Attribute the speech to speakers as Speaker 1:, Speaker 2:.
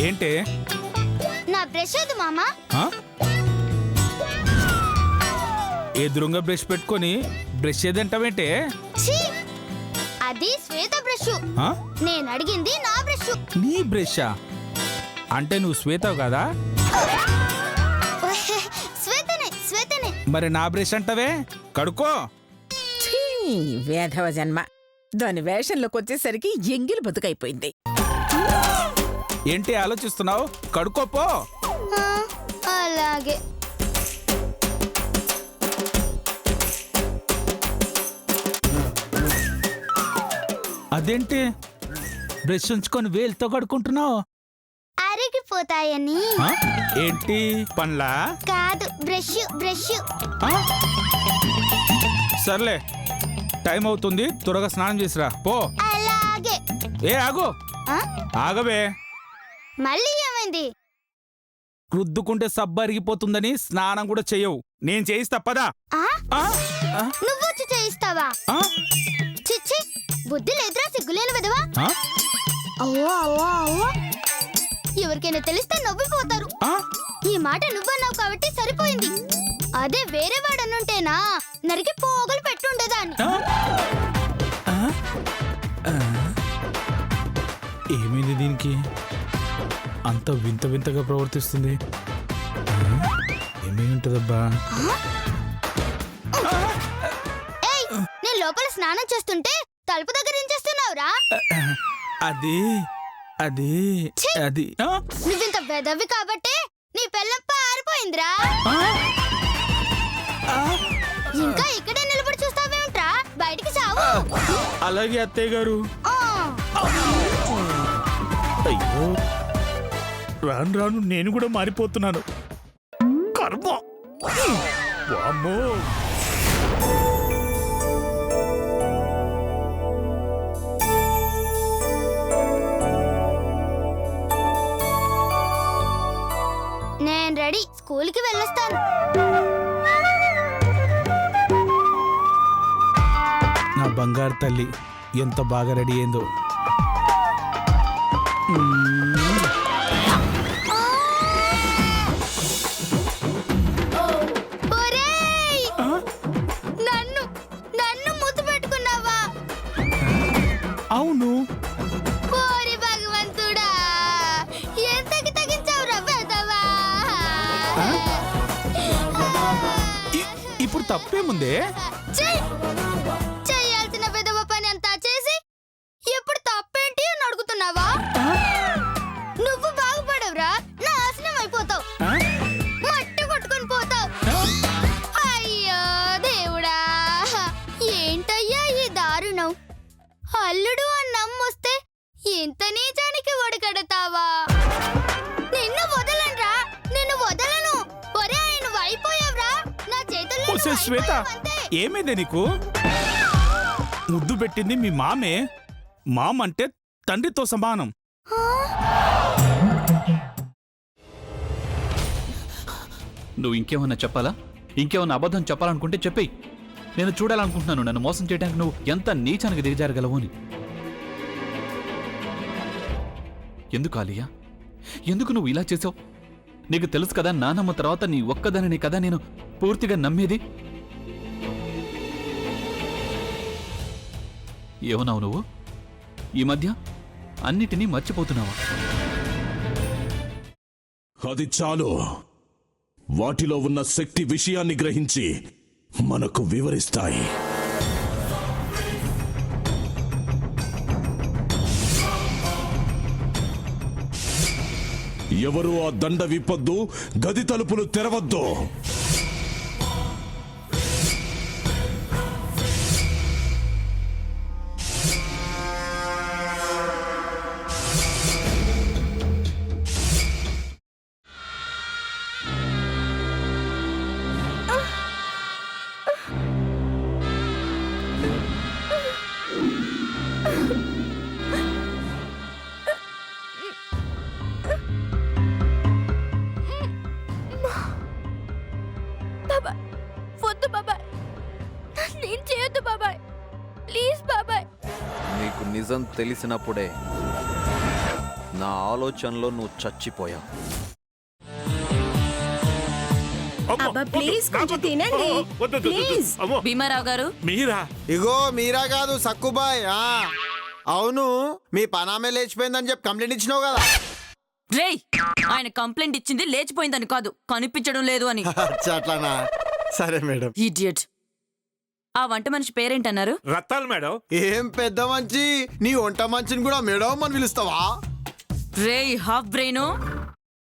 Speaker 1: ఏంటే?
Speaker 2: నా బ్రష్ ఏది మామా?
Speaker 1: ఎదురుగా బ్రష్ పెట్టుకొని బ్రష్ ఏదంటావేంటే?
Speaker 2: అది శ్వేత బ్రష్. నేను అడిగింది నా బ్రష్.
Speaker 1: నీ బ్రషా? అంటే నువ్వు శ్వేతవు కదా?
Speaker 2: శ్వేతనే.
Speaker 1: మరి నా బ్రష్ అంటావే? కడుకో.
Speaker 3: వేధవ జన్మ. దాని వేషంలోకి వచ్చేసరికి ఎంగిలి బతుకైపోయింది.
Speaker 1: ఏంటి ఆలోచిస్తున్నావు? కడుకోపో.
Speaker 2: అలాగే.
Speaker 1: అదేంటి బ్రష్ ఉంచుకొని వేలుతో కడుకుంటున్నావు?
Speaker 2: అరిగిపోతాయని.
Speaker 1: ఏంటి పండ్లా?
Speaker 2: కాదు, బ్రష్.
Speaker 1: సర్లే, టైం అవుతుంది, త్వరగా స్నానం చేసిరా పో.
Speaker 2: అలాగే.
Speaker 1: ఏ ఆగు. ఆగవే.
Speaker 2: మళ్ళీ ఏమైంది?
Speaker 1: రుద్దుకుంటే సబ్బు అరిగిపోతుందని స్నానం కూడా చెయ్యవు. నేను చేయిస్తా పదా.
Speaker 2: నువ్వు వచ్చి చేయిస్తావా? చిచ్చి, బుద్ధి లేదురా, సిగ్గులేని విధవా. అవ్వో. ఎవరికైనా తెలిస్తే నవ్విపోతారు. ఈ మాట నువ్వన్నావు కాబట్టి సరిపోయింది. అదే వేరే వాడనుంటేనా నరికి పోగలు పెట్టుండేదాన్ని.
Speaker 1: ఏమైంది దీనికి? అంత వింతగా ప్రవర్తిస్తుంది. ఏమై ఉంటదబ్బా?
Speaker 2: నేను లోపల స్నానం చేస్తుంటే తలుపు దగ్గర ఏం చేస్తున్నావురా?
Speaker 1: అది
Speaker 2: నువ్వింత వెదవి కాబట్టే నీ పెళ్ళప్ప ఆరిపోయిందిరా. ఇంకా ఇక్కడే నిలబడి చూస్తావేంట్రా? బయటికి చావు.
Speaker 1: అలాగే అత్తయ్య గారు. అయ్యో, రాను నేను కూడా మారిపోతున్నాను. కర్మ. వామ్మో.
Speaker 2: నేను రెడీ, స్కూల్కి వెళ్ళొస్తాను.
Speaker 1: నా బంగారు తల్లి ఎంత బాగా రెడీ అయిందో.
Speaker 2: నన్ను ముద్దు పెట్టుకున్నావా?
Speaker 1: అవును.
Speaker 2: ఓరి భగవంతుడా, ఎంతకి తగ్గించావురా పెదవా?
Speaker 1: ఇప్పుడు తప్పేముందే?
Speaker 2: చెయ్యాల్సిన విధవ పని అంతా చేసి ఇప్పుడు తప్పేంటి అని అడుగుతున్నావా? నువ్వు బాగుపడవురా, నాశనం అయిపోతావు, మట్టి కొట్టుకొని పోతావు. అయ్యో దేవుడా, ఏంటయ్యా ఈ దారుణం? అల్లుడు అని నమ్మొస్తే ఇంత నీచానికి ఒడిగడతావా? నిన్ను వదలనురా, నిన్ను వదలను. ఒరే, నువ్వు అయిపోయావురా, నా చేతుల్లో.
Speaker 1: శ్వేత, ఏమైందే నీకు? ముద్దు పెట్టింది మీ మామే. మామంటే తండ్రితో సమానం.
Speaker 4: నువ్వు ఇంకేమన్నా చెప్పాలా? ఇంకేమన్నా అబద్ధం చెప్పాలనుకుంటే చెప్పేయి. నేను చూడాలనుకుంటున్నాను నన్ను మోసం చేయడానికి నువ్వు ఎంత నీచానికి దిగజారగలవు అని. ఎందుకు ఆలియా, ఎందుకు నువ్వు ఇలా చేసావు? నీకు తెలుసు కదా, నానమ్మ తర్వాత నీ ఒక్కదానిని కదా నేను పూర్తిగా నమ్మేది. ఏమన్నావు నువ్వు? ఈ మధ్య అన్నిటినీ మర్చిపోతున్నావా?
Speaker 5: అది చాలు. వాటిలో ఉన్న శక్తి విషయాన్ని గ్రహించి మనకు వివరిస్తాయి. ఎవరు ఆ దండ విప్పొద్దు, గది తలుపులు తెరవద్దు.
Speaker 6: నీకు నిజం తెలిసినప్పుడే నా ఆలోచనలో నువ్వు చచ్చిపోయావు.
Speaker 7: అబ్బా ప్లీజ్ కొంచెం తినండి ప్లీజ్.
Speaker 8: భీమారావు గారు
Speaker 1: మీరా?
Speaker 9: ఇగో మీరా కాదు సక్కుబాయ్. అవును, మీ పనామే లేచిపోయిందని చెప్పి కంప్లైంట్ ఇచ్చినావు కదా.
Speaker 8: రేయ్, ఆయన కంప్లైంట్ ఇచ్చింది లేచిపోయిందని కాదు, కనిపించడం లేదు అని.
Speaker 9: అచ్చా, అట్లానా? సరే మేడం.
Speaker 8: ఇడియట్. ఆ వంట మనిషి పేరేంటన్నారు?
Speaker 1: రత్తాలు మేడం.
Speaker 9: ఏం పెద్ద మంచి, నీ వంట మంచిని కూడా మేడం అని పిలుస్తావా?
Speaker 8: రేయ్ హాఫ్ బ్రెయిన్,